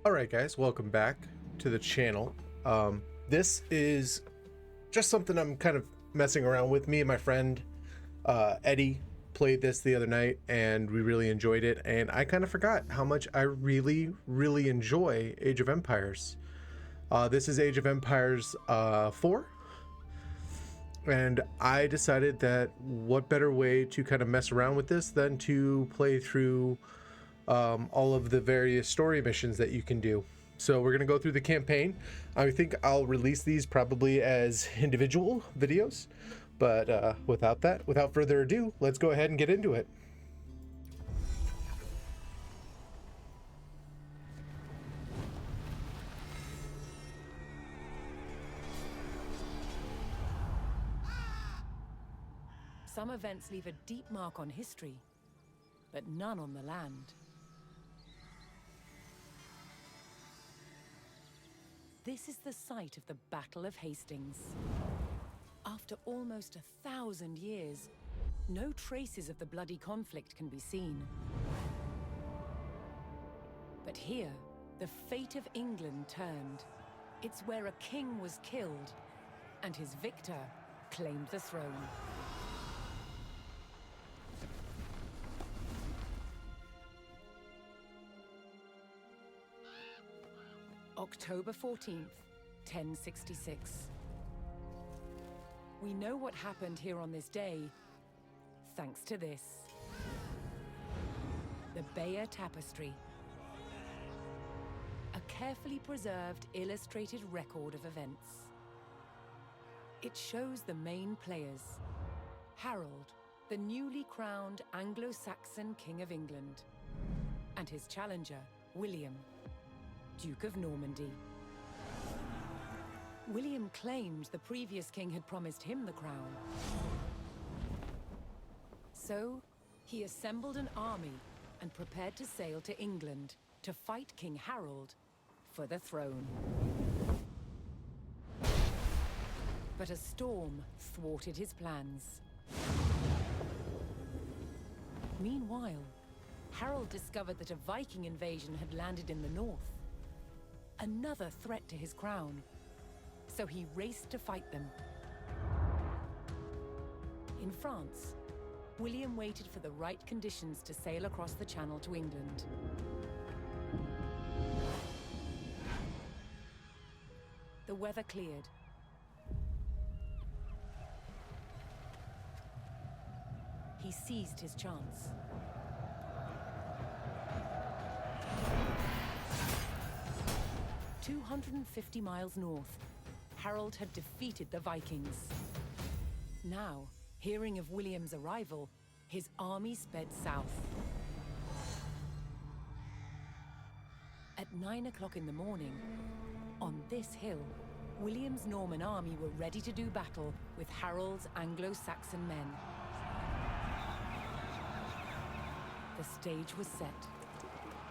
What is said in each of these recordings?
Alright guys, welcome back to the channel. This is just something I'm kind of messing around with. Me and my friend Eddie played this the other night and we really enjoyed it, and I kind of forgot how much I really enjoy Age of Empires. This is Age of Empires 4, and I decided that what better way to kind of mess around with this than to play through all of the various story missions that you can do. So we're going to go through the campaign. I think I'll release these probably as individual videos, but without further ado, let's go ahead and get into it. Some events leave a deep mark on history, but none on the land. This is the site of the Battle of Hastings. After almost 1,000 years, no traces of the bloody conflict can be seen. But here, the fate of England turned. It's where a king was killed, and his victor claimed the throne. October 14th, 1066. We know what happened here on this day, thanks to this. The Bayeux Tapestry. A carefully preserved illustrated record of events. It shows the main players. Harold, the newly crowned Anglo-Saxon King of England, and his challenger, William, Duke of Normandy. William claimed the previous king had promised him the crown. So, he assembled an army and prepared to sail to England to fight King Harold for the throne. But a storm thwarted his plans. Meanwhile, Harold discovered that a Viking invasion had landed in the north. Another threat to his crown, so he raced to fight them. In France, William waited for the right conditions to sail across the Channel to England. The weather cleared. He seized his chance. 250 miles north, Harold had defeated the Vikings. Now, hearing of William's arrival, his army sped south. At 9 o'clock in the morning, on this hill, William's Norman army were ready to do battle with Harold's Anglo-Saxon men. The stage was set,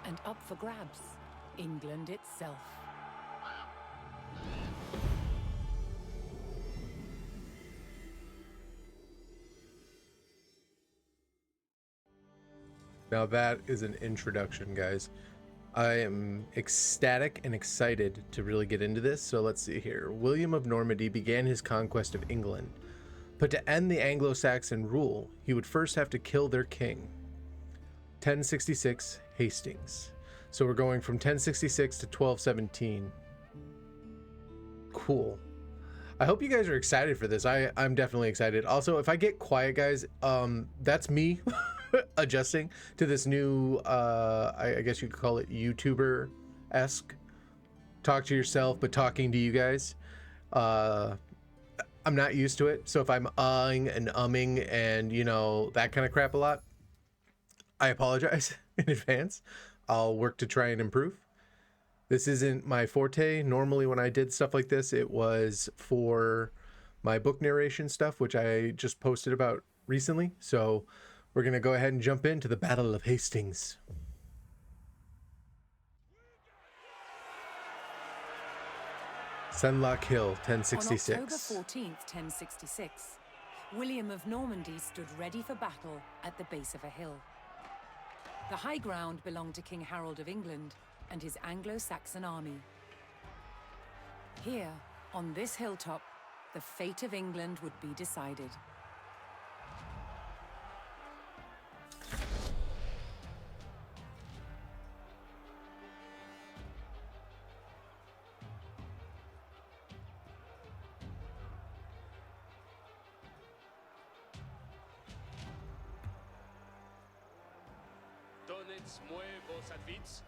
and up for grabs, England itself. Now that is an introduction, guys. I am ecstatic and excited to really get into this. So let's see here. William of Normandy began his conquest of England, but to end the Anglo-Saxon rule, he would first have to kill their king. 1066 Hastings. So we're going from 1066 to 1217. Cool. I hope you guys are excited for this. I'm definitely excited. Also, if I get quiet, guys, that's me adjusting to this new I guess you could call it YouTuber-esque talk to yourself but talking to you guys. I'm not used to it, so if I'm and umming and you know that kind of crap a lot, I apologize in advance. I'll work to try and improve. This isn't my forte. Normally when I did stuff like this, it was for my book narration stuff, which I just posted about recently. So we're going to go ahead and jump into the Battle of Hastings. Senlac Hill, 1066. On October 14th, 1066, William of Normandy stood ready for battle at the base of a hill. The high ground belonged to King Harold of England, and his Anglo-Saxon army. Here, on this hilltop, the fate of England would be decided. Donetz muevos advits.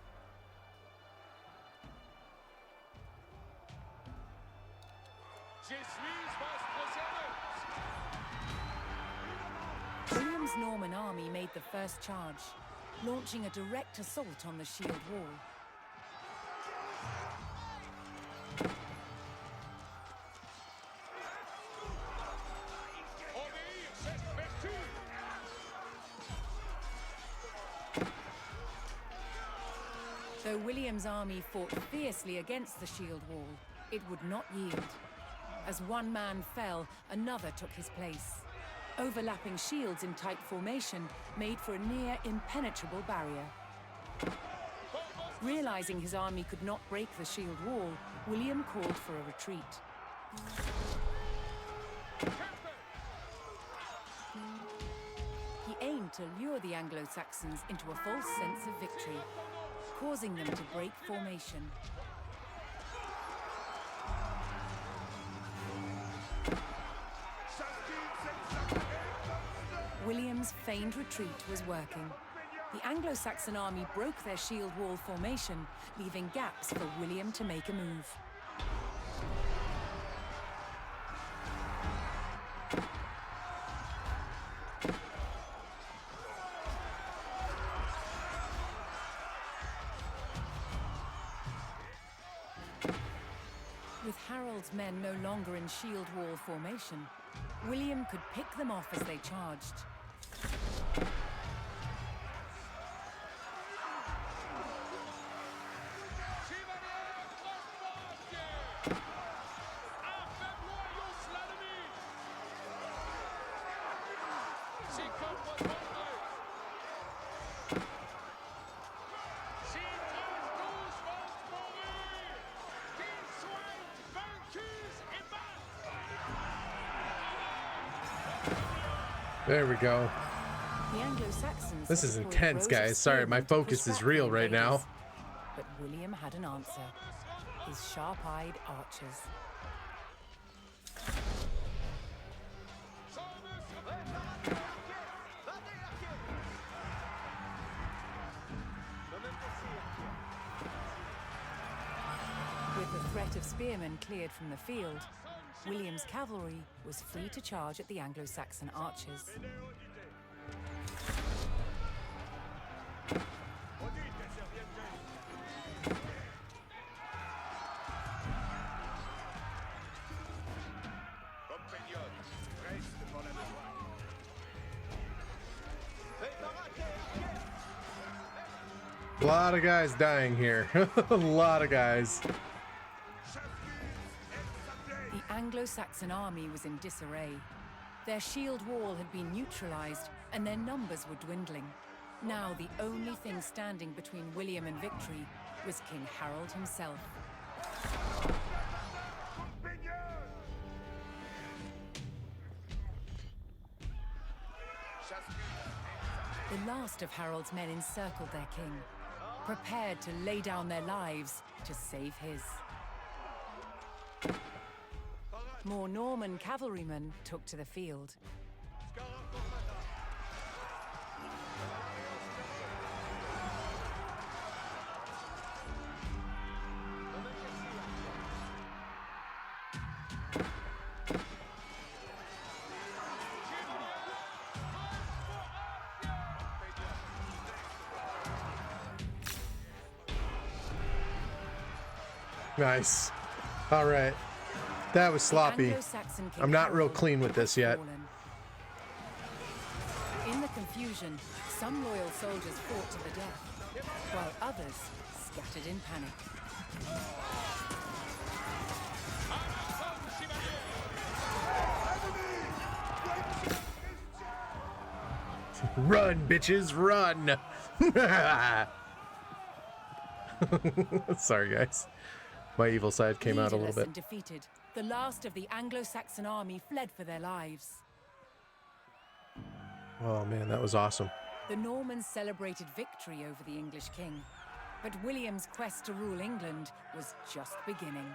Je suis vos procédures. William's Norman army made the first charge, launching a direct assault on the shield wall. Obéir cette vertu. Though William's army fought fiercely against the shield wall, it would not yield. As one man fell, another took his place. Overlapping shields in tight formation made for a near impenetrable barrier. Realizing his army could not break the shield wall, William called for a retreat. He aimed to lure the Anglo-Saxons into a false sense of victory, causing them to break formation. William's feigned retreat was working. The Anglo-Saxon army broke their shield wall formation, leaving gaps for William to make a move. With Harold's men no longer in shield wall formation, William could pick them off as they charged. There we go. The Anglo-Saxons This is deployed intense, rows of guys. Sorry, my spearmen to focus push is back real the right now. invaders. But William had an answer. His sharp-eyed archers. With the threat of spearmen cleared from the field, William's cavalry was free to charge at the Anglo-Saxon archers. A lot of guys dying here. A lot of guys. The Anglo-Saxon army was in disarray. Their shield wall had been neutralized, and their numbers were dwindling. Now the only thing standing between William and victory was King Harold himself. The last of Harold's men encircled their king, prepared to lay down their lives to save his. More Norman cavalrymen took to the field. Nice. All right. That was sloppy. I'm not real clean with this yet. In the confusion, some loyal soldiers fought to the death, while others scattered in panic. Run, bitches, run! Sorry, guys. My evil side came out a little Leaderless bit. and defeated, the last of the Anglo-Saxon army fled for their lives. Oh man, that was awesome. The Normans celebrated victory over the English king, but William's quest to rule England was just beginning.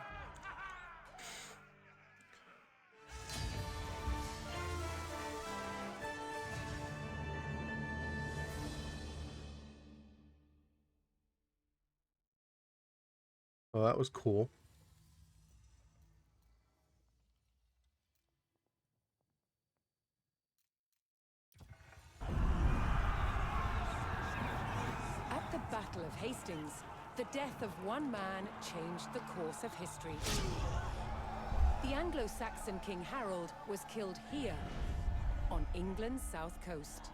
Well, that was cool. At the Battle of Hastings, the death of one man changed the course of history. The Anglo-Saxon King Harold was killed here, on England's south coast.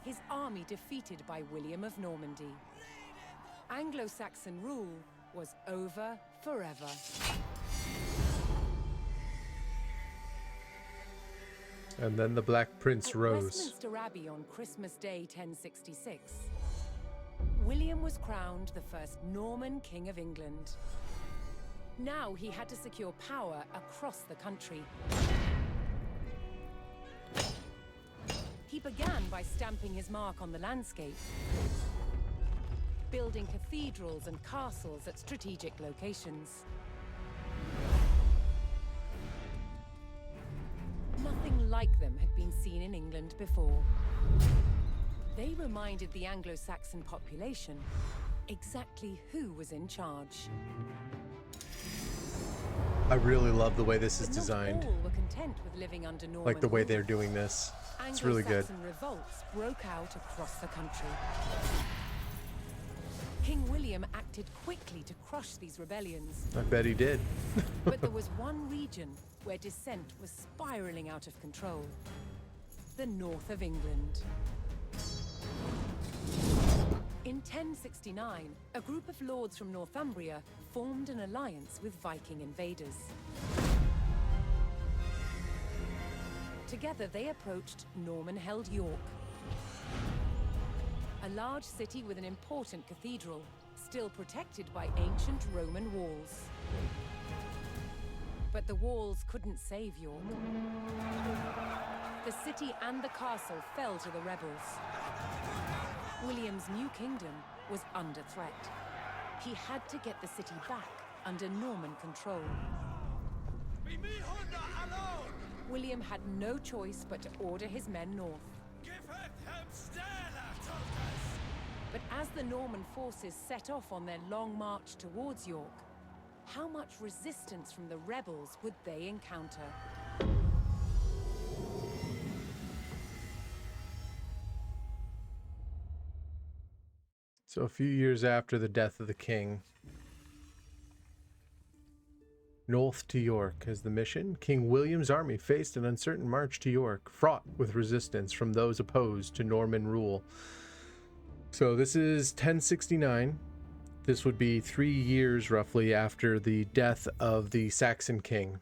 His army defeated by William of Normandy. Anglo-Saxon rule was over forever. And then the Black Prince At rose. Westminster Abbey on Christmas Day 1066, William was crowned the first Norman King of England. Now he had to secure power across the country. He began by stamping his mark on the landscape, building cathedrals and castles at strategic locations. Nothing like them had been seen in England before. They reminded the Anglo-Saxon population exactly who was in charge. I really love the way this is But not designed. all were content with living under Norman Like the way rule. they're doing this. It's really good. Anglo-Saxon revolts broke out across the country. King William acted quickly to crush these rebellions, I bet he did. but there was one region where dissent was spiraling out of control: the north of England. In 1069, a group of lords from Northumbria formed an alliance with Viking invaders. Together, they approached Norman-held York, a large city with an important cathedral, still protected by ancient Roman walls. But the walls couldn't save York. The city and the castle fell to the rebels. William's new kingdom was under threat. He had to get the city back under Norman control. William had no choice but to order his men north. But as the Norman forces set off on their long march towards York, how much resistance from the rebels would they encounter? So a few years after the death of the king, north to York as the mission, King William's army faced an uncertain march to York, fraught with resistance from those opposed to Norman rule. So this is 1069. This would be 3 years roughly after the death of the Saxon king.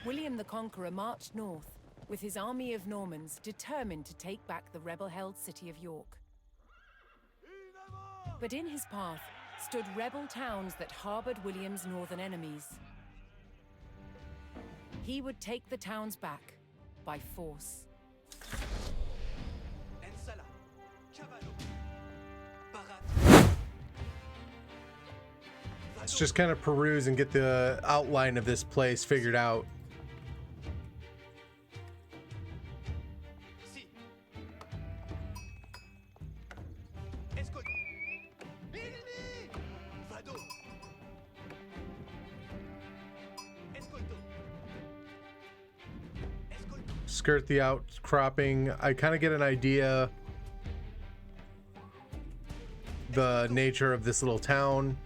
William the Conqueror marched north, with his army of Normans determined to take back the rebel-held city of York. But in his path stood rebel towns that harbored William's northern enemies. He would take the towns back by force. Let's just kind of peruse and get the outline of this place figured out. Skirt the outcropping. I kind of get an idea the nature of this little town.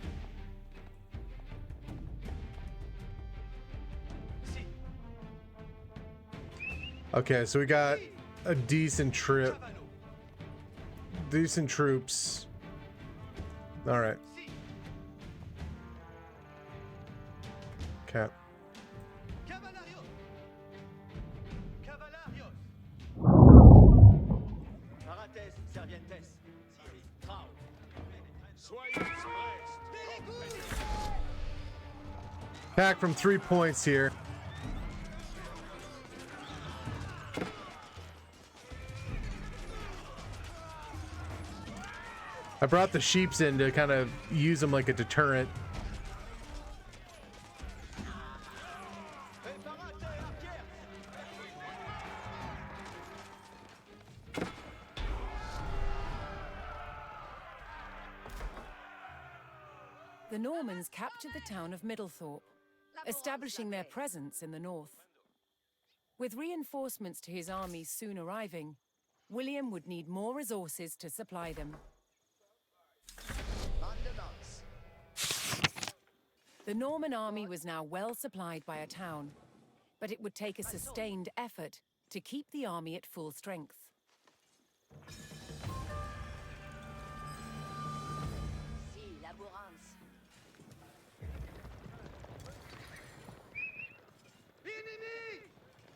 Okay, so we got a decent troops. All right. Okay. Soyez prêts, compagnons. Back from 3 points here. I brought the sheeps in to kind of use them like a deterrent. The Normans captured the town of Middlethorpe, establishing their presence in the north. With reinforcements to his armies soon arriving, William would need more resources to supply them. The Norman army was now well supplied by a town, but it would take a sustained effort to keep the army at full strength.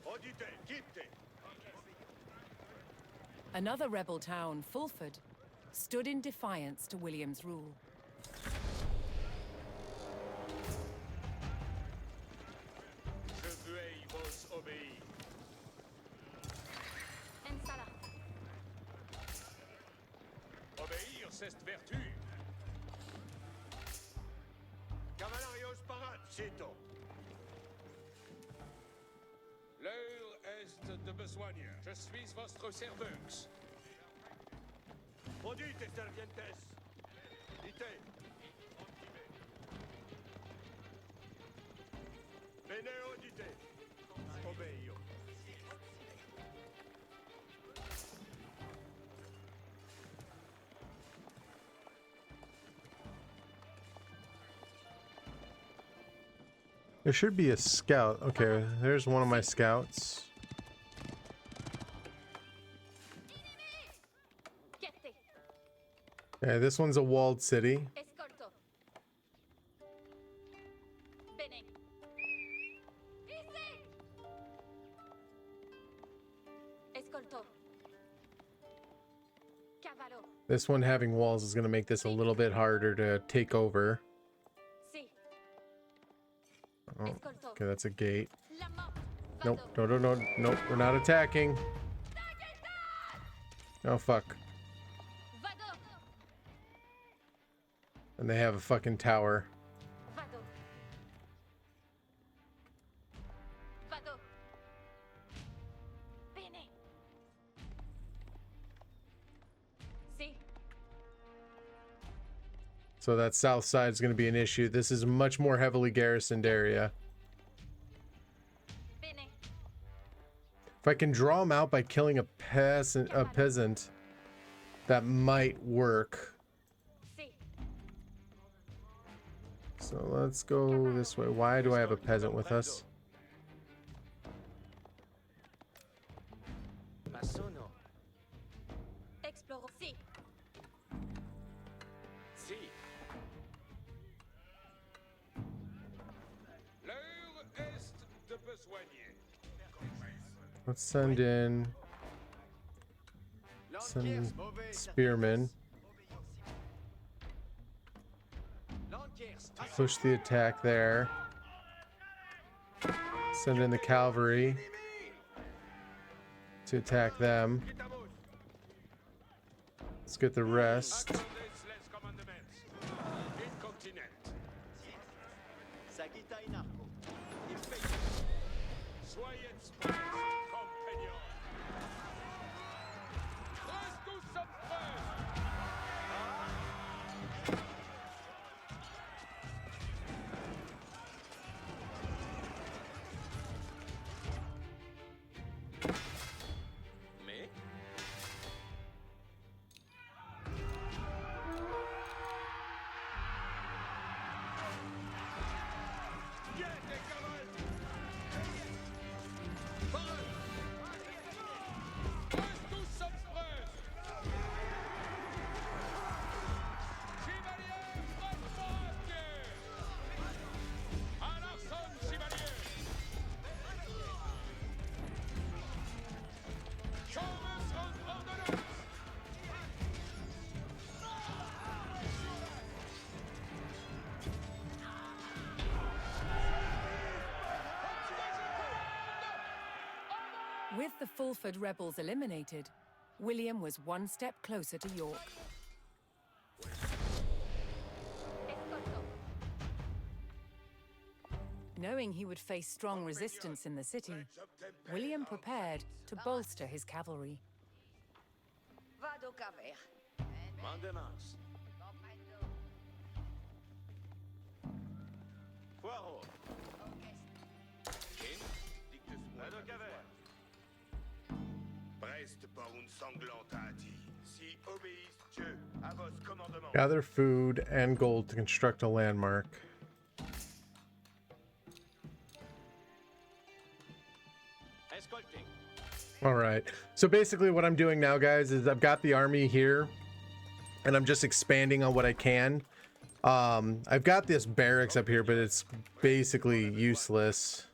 Auditez, quittez. Another rebel town, Fulford, stood in defiance to William's rule. Je veuille vos obéir. Obéir, c'est vertu. Cavalarios parat, cito. L'heure est de besogne. Je suis votre servux. Audite, servientes. Dite. Bene audite. Obeio. There should be a scout. Okay, there's one of my scouts. Yeah, this one's a walled city. This one having walls is going to make this a little bit harder to take over. Oh, okay, that's a gate. Nope, nope, we're not attacking. Oh, fuck. And they have a fucking tower. So that south side is going to be an issue. This is a much more heavily garrisoned area. If I can draw them out by killing a peasant, that might work. So let's go this way. Why do I have a peasant with us? Let's send in some spearmen. Push the attack there. Send in the cavalry to attack them. Let's get the rest. the Fulford rebels eliminated, William was one step closer to York. Knowing he would face strong resistance in the city, William prepared to bolster his cavalry. Gather food and gold to construct a landmark. All right. So basically what I'm doing now, guys, is I've got the army here and I'm just expanding on what I can. I've got this barracks up here, but it's basically useless.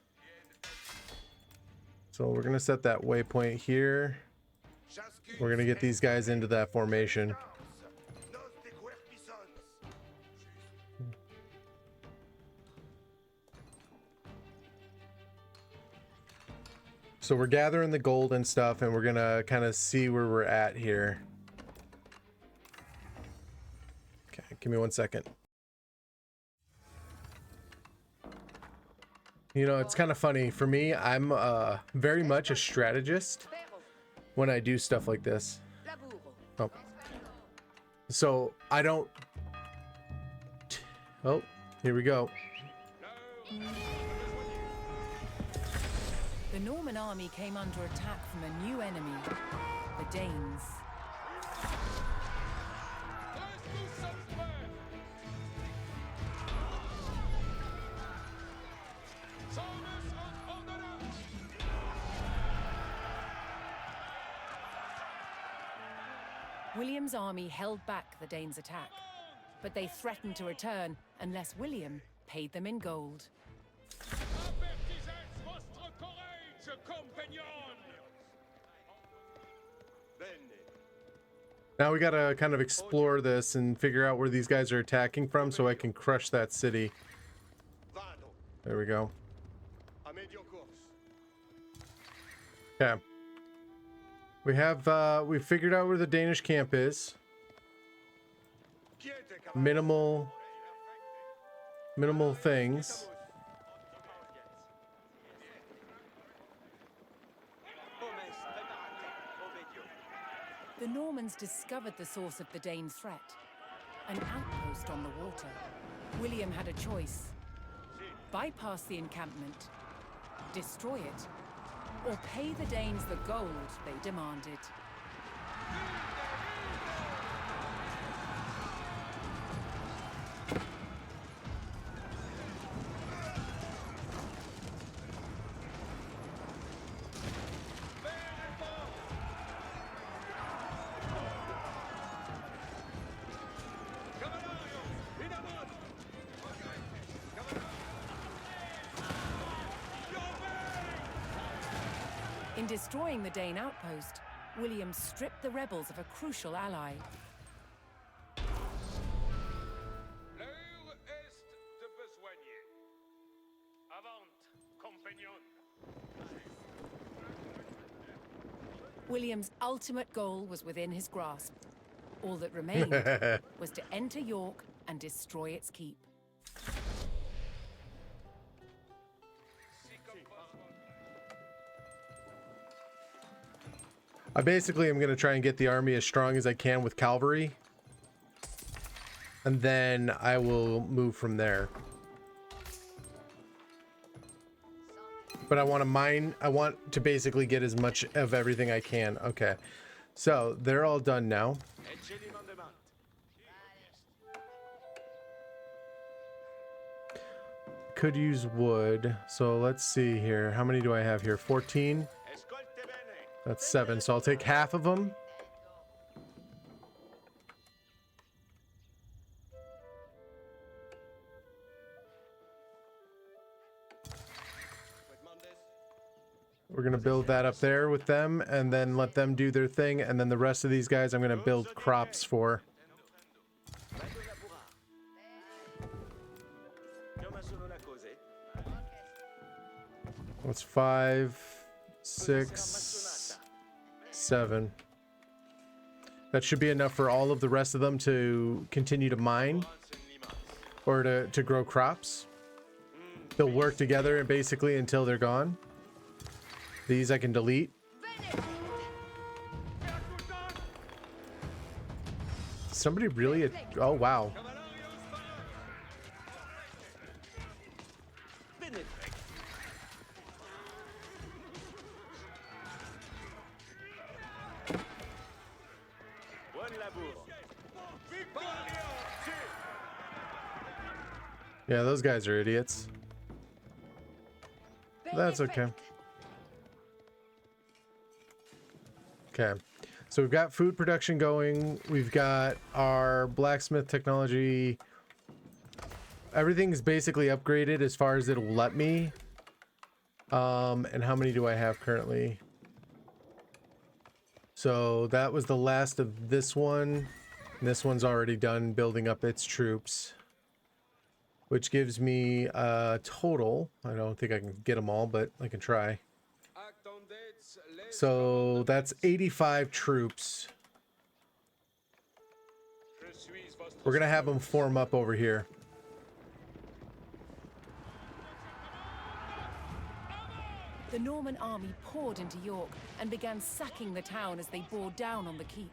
So we're going to set that waypoint here. We're going to get these guys into that formation. So we're gathering the gold and stuff, and we're going to kind of see where we're at here. Okay, give me 1 second. You know, it's kind of funny. For me, I'm very much a strategist when I do stuff like this. Oh. So I don't... Oh, here we go. The Norman army came under attack from a new enemy, the Danes. William's army held back the Danes' attack, but they threatened to return unless William paid them in gold. Now we gotta kind of explore this and figure out where these guys are attacking from so I can crush that city. There we go. Okay. We have, we figured out where the Danish camp is. Minimal things. The Normans discovered the source of the Danes' threat, an outpost on the water. William had a choice: bypass the encampment, destroy it, or pay the Danes the gold they demanded. In destroying the Dane outpost, William stripped the rebels of a crucial ally. L'heure est de besoigner. Avant, compagnon. William's ultimate goal was within his grasp. All that remained was to enter York and destroy its keep. I basically am going to try and get the army as strong as I can with cavalry. And then I will move from there. But I want to basically get as much of everything I can. Okay. So they're all done now. Could use wood. So let's see here. How many do I have here? 14. That's 7. So I'll take half of them. We're going to build that up there with them and then let them do their thing. And then the rest of these guys I'm going to build crops for. What's 5, 6, 7. That should be enough for all of the rest of them to continue to mine or to grow crops. They'll work together basically until they're gone. These I can delete. Somebody really... Oh, wow. Yeah, those guys are idiots. That's okay. Okay. So we've got food production going. We've got our blacksmith technology. Everything's basically upgraded as far as it'll let me. And how many do I have currently? So that was the last of this one. And this one's already done building up its troops, which gives me a total. I don't think I can get them all, but I can try. So that's 85 troops. We're gonna have them form up over here. The Norman army poured into York and began sacking the town as they bore down on the keep.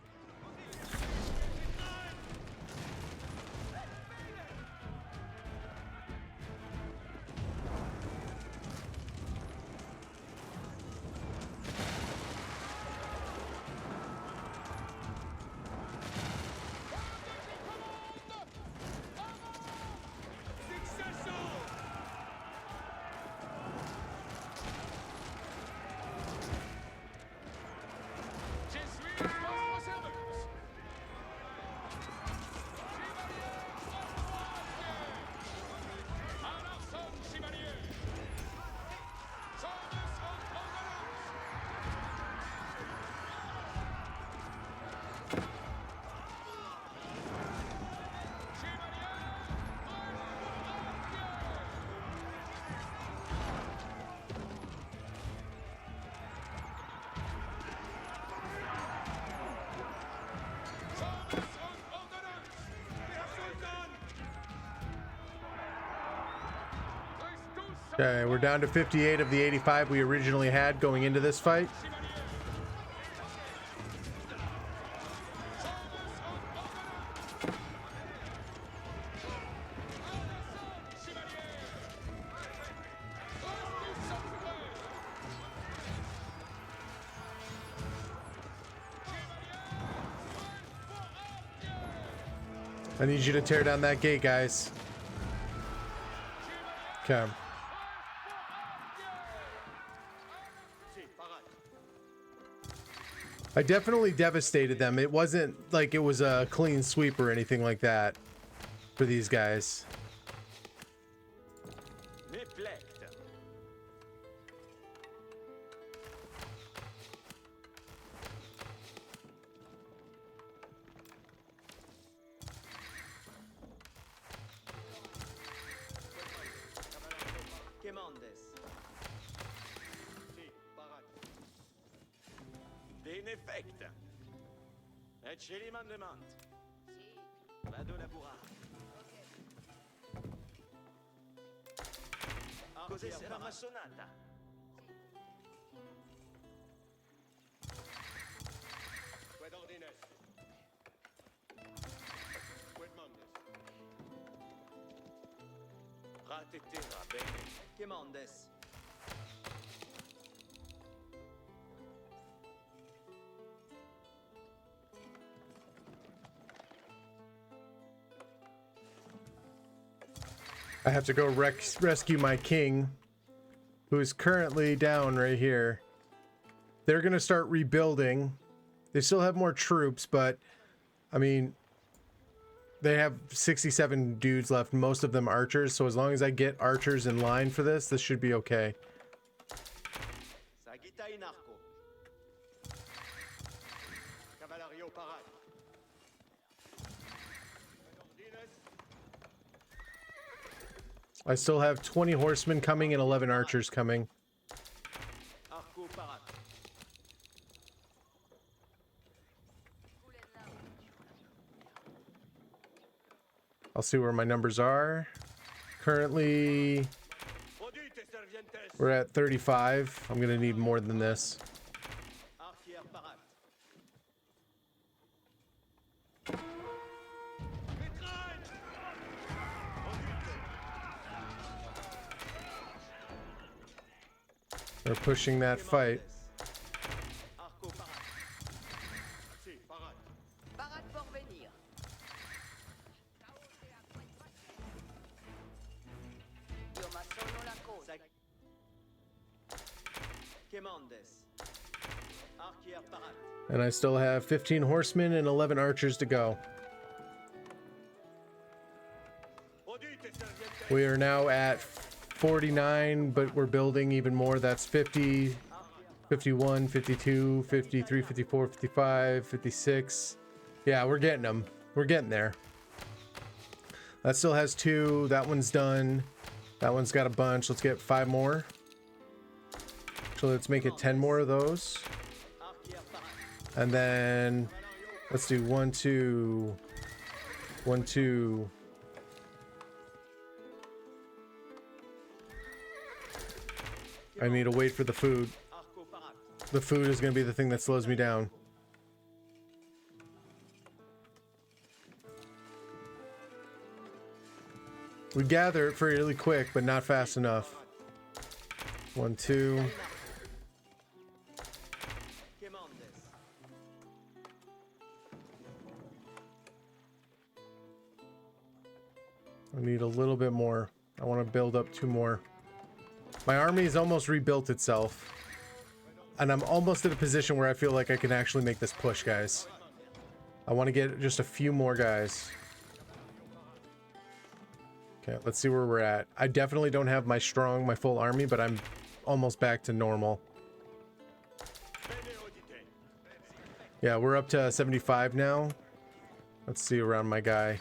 Okay, we're down to 58 of the 85 we originally had going into this fight. I need you to tear down that gate, guys. Okay. I definitely devastated them. It wasn't like it was a clean sweep or anything like that for these guys. I have to go rescue my king, who is currently down right here. They're going to start rebuilding. They still have more troops, but I mean, they have 67 dudes left, most of them archers. So as long as I get archers in line for this, this should be okay. I still have 20 horsemen coming and 11 archers coming. I'll see where my numbers are. Currently, we're at 35. I'm gonna need more than this. They're pushing that fight. And I still have 15 horsemen and 11 archers to go. We are now at 49, but we're building even more. That's 50, 51, 52, 53, 54, 55, 56. Yeah, we're getting them. We're getting there. That still has 2. That one's done. That one's got a bunch. Let's get 5 more. So let's make it 10 more of those. And then let's do 1, 2, 1, 2. I need to wait for the food. The food is going to be the thing that slows me down. We gather it fairly quick, but not fast enough. 1, 2. I need a little bit more. I want to build up 2 more. My army has almost rebuilt itself. And I'm almost at a position where I feel like I can actually make this push, guys. I want to get just a few more guys. Okay, let's see where we're at. I definitely don't have my full army, but I'm almost back to normal. Yeah, we're up to 75 now. Let's see around my guy.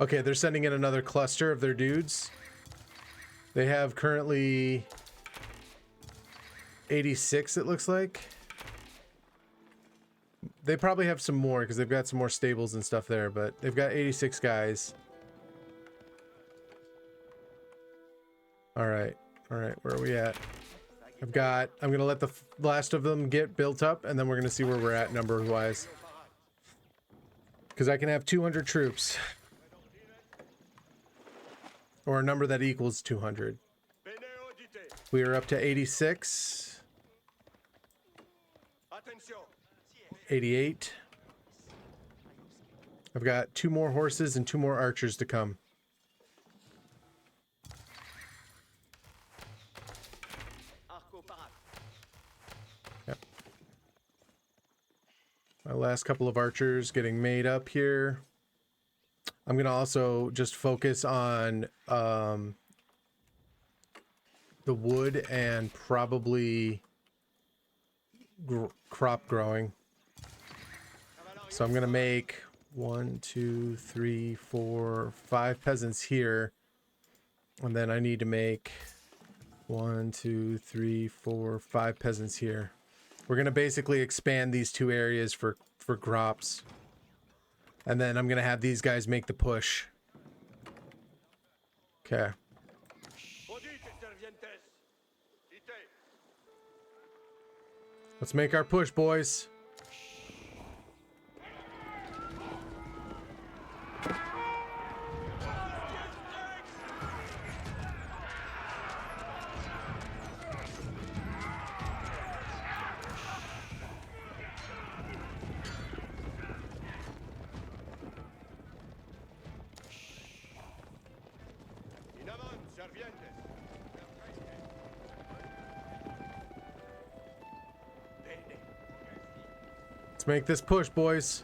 Okay, they're sending in another cluster of their dudes. They have currently 86, it looks like. They probably have some more because they've got some more stables and stuff there, but they've got 86 guys. All right, where are we at? I'm gonna let the last of them get built up, and then we're gonna see where we're at number-wise. Because I can have 200 troops. Or a number that equals 200. We are up to 86. 88. I've got 2 more horses and 2 more archers to come. Yep. My last couple of archers getting made up here. I'm going to also just focus on the wood and probably crop growing. So I'm going to make 1, 2, 3, 4, 5 peasants here. And then I need to make 1, 2, 3, 4, 5 peasants here. We're going to basically expand these 2 areas for crops. And then I'm going to have these guys make the push. Okay. Let's make our push, boys. Let's make this push, boys.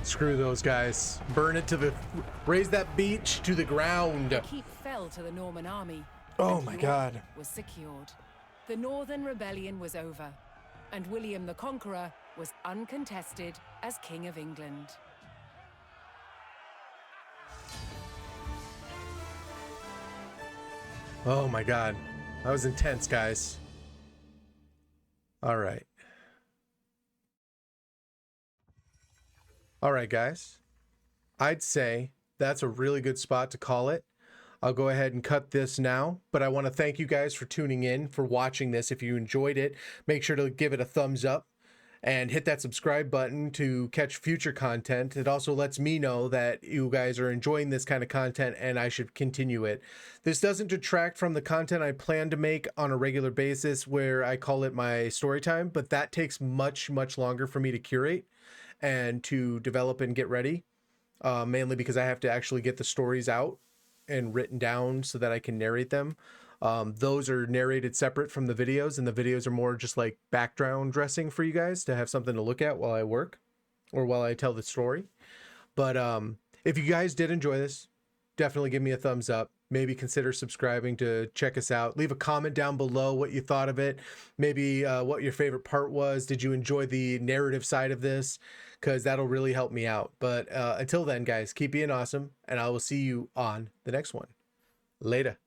Screw those guys. Burn it to the... Raise that beach to the ground. The keep fell to the Norman army. Oh and my York God. was secured. The Northern Rebellion was over, and William the Conqueror was uncontested as King of England. Oh my God. That was intense, guys. All right. All right, guys. I'd say that's a really good spot to call it. I'll go ahead and cut this now, but I want to thank you guys for tuning in, for watching this. If you enjoyed it, make sure to give it a thumbs up and hit that subscribe button to catch future content. It also lets me know that you guys are enjoying this kind of content and I should continue it. This doesn't detract from the content I plan to make on a regular basis where I call it my story time, but that takes much longer for me to curate and to develop and get ready, mainly because I have to actually get the stories out and written down so that I can narrate them. Those are narrated separate from the videos, and the videos are more just like background dressing for you guys to have something to look at while I work or while I tell the story. But if you guys did enjoy this, definitely give me a thumbs up. Maybe consider subscribing to check us out. Leave a comment down below what you thought of it. Maybe what your favorite part was. Did you enjoy the narrative side of this? Because that'll really help me out. But until then, guys, keep being awesome, and I will see you on the next one. Later.